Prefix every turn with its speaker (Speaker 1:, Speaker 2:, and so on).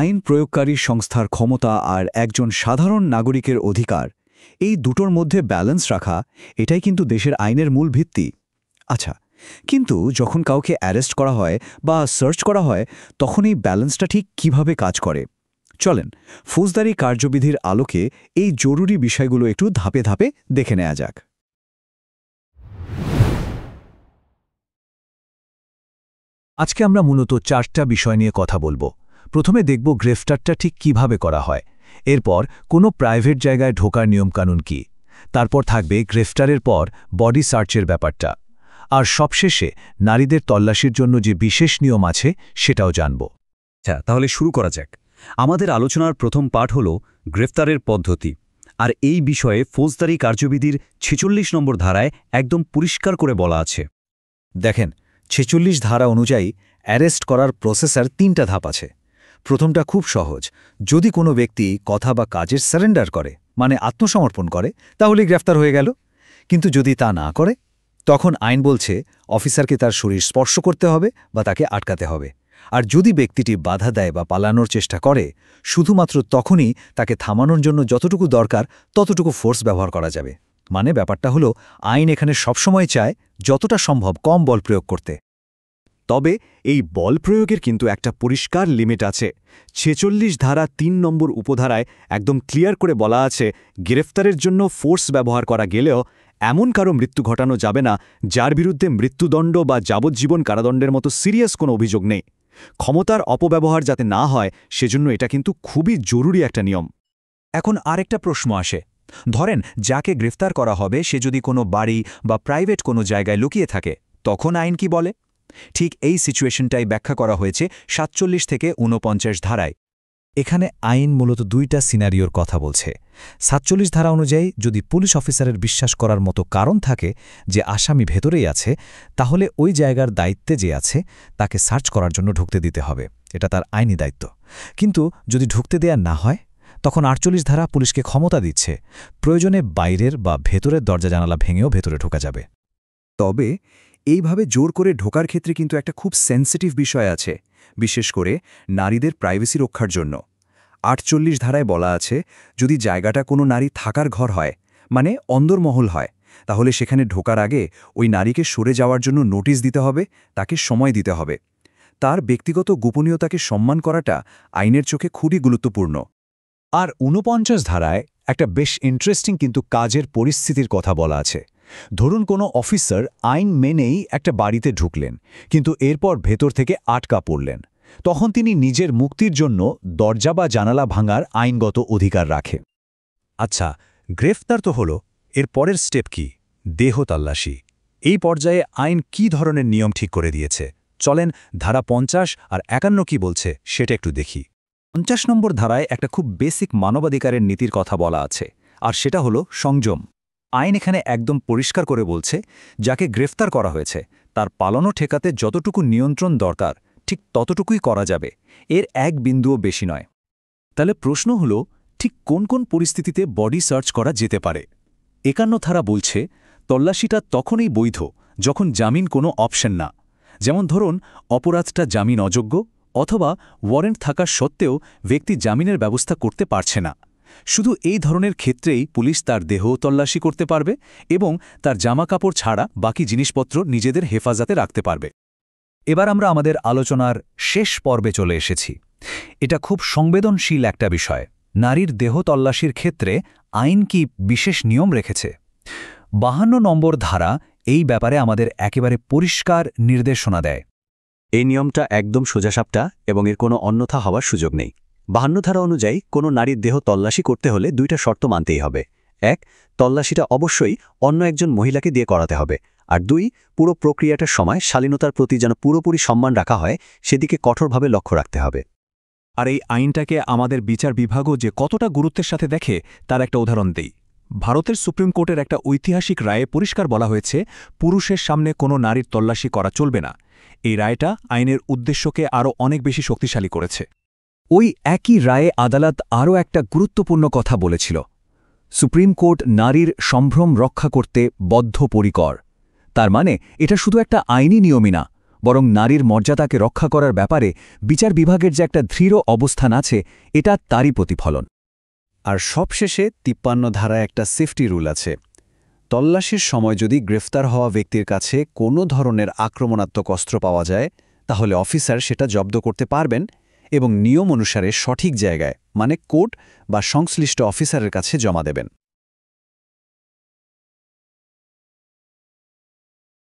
Speaker 1: আইন প্রয়োগকারী সংস্থার ক্ষমতা আর একজন সাধারণ নাগরিকের অধিকার, এই দুটোর মধ্যে ব্যালেন্স রাখা, এটাই কিন্তু দেশের আইনের মূল ভিত্তি। আচ্ছা, কিন্তু যখন কাউকে অ্যারেস্ট করা হয় বা সার্চ করা হয়, তখন এই ব্যালেন্সটা ঠিক কিভাবে কাজ করে? চলেন ফৌজদারি কার্যবিধির আলোকে এই জরুরি বিষয়গুলো একটু ধাপে ধাপে দেখে নেওয়া যাক।
Speaker 2: আজকে আমরা মূলত 4টা বিষয় নিয়ে কথা বলবো। প্রথমে দেখব গ্রেফতারটা ঠিক কিভাবে করা হয়, এরপর কোনো প্রাইভেট জায়গায় ঢোকার নিয়মকানুন কি, তারপর থাকবে গ্রেফতারের পর বডি সার্চের ব্যাপারটা, আর সবশেষে নারীদের তল্লাশির জন্য যে বিশেষ নিয়ম আছে সেটাও জানব।
Speaker 1: আচ্ছা, তাহলে শুরু করা যাক। আমাদের আলোচনার প্রথম পাঠ হল গ্রেফতারের পদ্ধতি, আর এই বিষয়ে ফৌজদারি কার্যবিধির ৪৬ নম্বর ধারায় একদম পরিষ্কার করে বলা আছে। দেখেন, ৪৬ ধারা অনুযায়ী অ্যারেস্ট করার প্রসেসের 3টা ধাপ আছে। প্রথমটা খুব সহজ, যদি কোনো ব্যক্তি কথা বা কাজের সারেন্ডার করে, মানে আত্মসমর্পণ করে, তাহলেই গ্রেফতার হয়ে গেল। কিন্তু যদি তা না করে, তখন আইন বলছে অফিসারকে তার শরীর স্পর্শ করতে হবে বা তাকে আটকাতে হবে। আর যদি ব্যক্তিটি বাধা দেয় বা পালানোর চেষ্টা করে, শুধুমাত্র তখনই তাকে থামানোর জন্য যতটুকু দরকার ততটুকু ফোর্স ব্যবহার করা যাবে। মানে ব্যাপারটা হলো, আইন এখানে সবসময় চায় যতটা সম্ভব কম বল প্রয়োগ করতে। তবে এই বল প্রয়োগের কিন্তু একটা পরিষ্কার লিমিট আছে। ৪৬ ধারা ৩ নম্বর উপধারায় একদম ক্লিয়ার করে বলা আছে, গ্রেফতারের জন্য ফোর্স ব্যবহার করা গেলেও এমন কারো মৃত্যু ঘটানো যাবে না যার বিরুদ্ধে মৃত্যুদণ্ড বা যাবজ্জীবন কারাদণ্ডের মতো সিরিয়াস কোনো অভিযোগ নেই। ক্ষমতার অপব্যবহার যাতে না হয়, সেজন্য এটা কিন্তু খুবই জরুরি একটা নিয়ম।
Speaker 2: এখন আরেকটা প্রশ্ন আসে, ধরেন যাকে গ্রেফতার করা হবে সে যদি কোনো বাড়ি বা প্রাইভেট কোনো জায়গায় লুকিয়ে থাকে, তখন আইন কি বলে? ঠিক এই সিচুয়েশনটাই ব্যাখ্যা করা হয়েছে ৪৭ থেকে ৪৯ ধারায়। এখানে আইন মূলত 2টা সিনারিওর কথা বলছে। ৪৭ ধারা অনুযায়ী যদি পুলিশ অফিসারের বিশ্বাস করার মতো কারণ থাকে যে আসামি ভেতরেই আছে, তাহলে ওই জায়গার দায়িত্বে যে আছে তাকে সার্চ করার জন্য ঢুকতে দিতে হবে, এটা তার আইনি দায়িত্ব। কিন্তু যদি ঢুকতে দেয়া না হয়, তখন ৪৮ ধারা পুলিশকে ক্ষমতা দিচ্ছে, প্রয়োজনে বাইরের বা ভেতরের দরজা জানালা ভেঙেও ভেতরে ঢোকা যাবে।
Speaker 1: তবে এইভাবে জোর করে ঢোকার ক্ষেত্রে কিন্তু একটা খুব সেন্সিটিভ বিষয় আছে, বিশেষ করে নারীদের প্রাইভেসি রক্ষার জন্য। ৪৮ ধারায় বলা আছে, যদি জায়গাটা কোনো নারী থাকার ঘর হয়, মানে অন্দরমহল হয়, তাহলে সেখানে ঢোকার আগে ওই নারীকে সরে যাওয়ার জন্য নোটিশ দিতে হবে, তাকে সময় দিতে হবে। তার ব্যক্তিগত গোপনীয়তাকে সম্মান করাটা আইনের চোখে খুবই গুরুত্বপূর্ণ।
Speaker 2: আর ৪৯ ধারায় একটা বেশ ইন্টারেস্টিং কিন্তু কাজের পরিস্থিতির কথা বলা আছে। ধরুন কোনো অফিসার আইন মেনেই একটা বাড়িতে ঢুকলেন, কিন্তু এরপর ভেতর থেকে আটকা পড়লেন। তখন তিনি নিজের মুক্তির জন্য দরজা বা জানালা ভাঙার আইনগত অধিকার রাখে। আচ্ছা, গ্রেফতার তো হলো, এর পরের স্টেপ কি? দেহ তল্লাশি। এই পর্যায়ে আইন কি ধরনের নিয়ম ঠিক করে দিয়েছে? চলেন ধারা ৫০ আর ৫১ কি বলছে সেটা একটু দেখি।
Speaker 1: ৫০ নম্বর ধারায় একটা খুব বেসিক মানবাধিকারের নীতির কথা বলা আছে, আর সেটা হলো সংযম। আইন এখানে একদম পরিষ্কার করে বলছে, যাকে গ্রেফতার করা হয়েছে তার পালানো ঠেকাতে যতটুকু নিয়ন্ত্রণ দরকার ঠিক ততটুকুই করা যাবে, এর এক বিন্দুও বেশি নয়।
Speaker 2: তাহলে প্রশ্ন হলো, ঠিক কোন কোন পরিস্থিতিতে বডি সার্চ করা যেতে পারে? ৫১ ধারা বলছে, তল্লাশিটা তখনই বৈধ যখন জামিন কোনো অপশন না, যেমন ধরুন অপরাধটা জামিন অযোগ্য, অথবা ওয়ারেন্ট থাকা সত্ত্বেও ব্যক্তি জামিনের ব্যবস্থা করতে পারছে না। শুধু এই ধরনের ক্ষেত্রেই পুলিশ তার দেহ তল্লাশি করতে পারবে এবং তার জামাকাপড় ছাড়া বাকি জিনিসপত্র নিজেদের হেফাজতে রাখতে পারবে। এবার আমরা আমাদের আলোচনার শেষ পর্বে চলে এসেছি। এটা খুব সংবেদনশীল একটা বিষয়। নারীর দেহ তল্লাশির ক্ষেত্রে আইন কি বিশেষ নিয়ম রেখেছে? ৫২ নম্বর ধারা এই ব্যাপারে আমাদের একেবারে পরিষ্কার নির্দেশনা দেয়।
Speaker 1: এই নিয়মটা একদম সোজাসাপটা এবং এর কোনো অন্যথা হওয়ার সুযোগ নেই। ৫২ ধারা অনুযায়ী কোনো নারীর দেহ তল্লাশি করতে হলে 2টা শর্ত মানতেই হবে। ১, তল্লাশিটা অবশ্যই অন্য একজন মহিলাকে দিয়ে করাতে হবে, আর 2, পুরো প্রক্রিয়াটার সময় শালীনতার প্রতি যেন পুরোপুরি সম্মান রাখা হয় সেদিকে কঠোরভাবে লক্ষ্য রাখতে হবে।
Speaker 2: আর এই আইনটাকে আমাদের বিচার বিভাগও যে কতটা গুরুত্বের সাথে দেখে তার একটা উদাহরণ দেই। ভারতের সুপ্রিম কোর্টের একটা ঐতিহাসিক রায়ে পরিষ্কার বলা হয়েছে, পুরুষের সামনে কোনো নারীর তল্লাশি করা চলবে না। এই রায়টা আইনের উদ্দেশ্যকে আরও অনেক বেশি শক্তিশালী করেছে। ওই একই রায়ে আদালত আরও একটা গুরুত্বপূর্ণ কথা বলেছিল, সুপ্রিম কোর্ট নারীর সম্ভ্রম রক্ষা করতে বদ্ধপরিকর। তার মানে এটা শুধু একটা আইনি নিয়মই না, বরং নারীর মর্যাদাকে রক্ষা করার ব্যাপারে বিচার বিভাগের যে একটা দৃঢ় অবস্থান আছে এটা তারই প্রতিফলন।
Speaker 3: আর সবশেষে 53 ধারায় একটা সেফটি রুল আছে। তল্লাশির সময় যদি গ্রেফতার হওয়া ব্যক্তির কাছে কোনো ধরনের আক্রমণাত্মক অস্ত্র পাওয়া যায়, তাহলে অফিসার সেটা জব্দ করতে পারবেন এবং নিয়ম অনুসারে সঠিক জায়গায় মানে কোর্ট বা সংশ্লিষ্ট অফিসারের কাছে জমা দেবেন।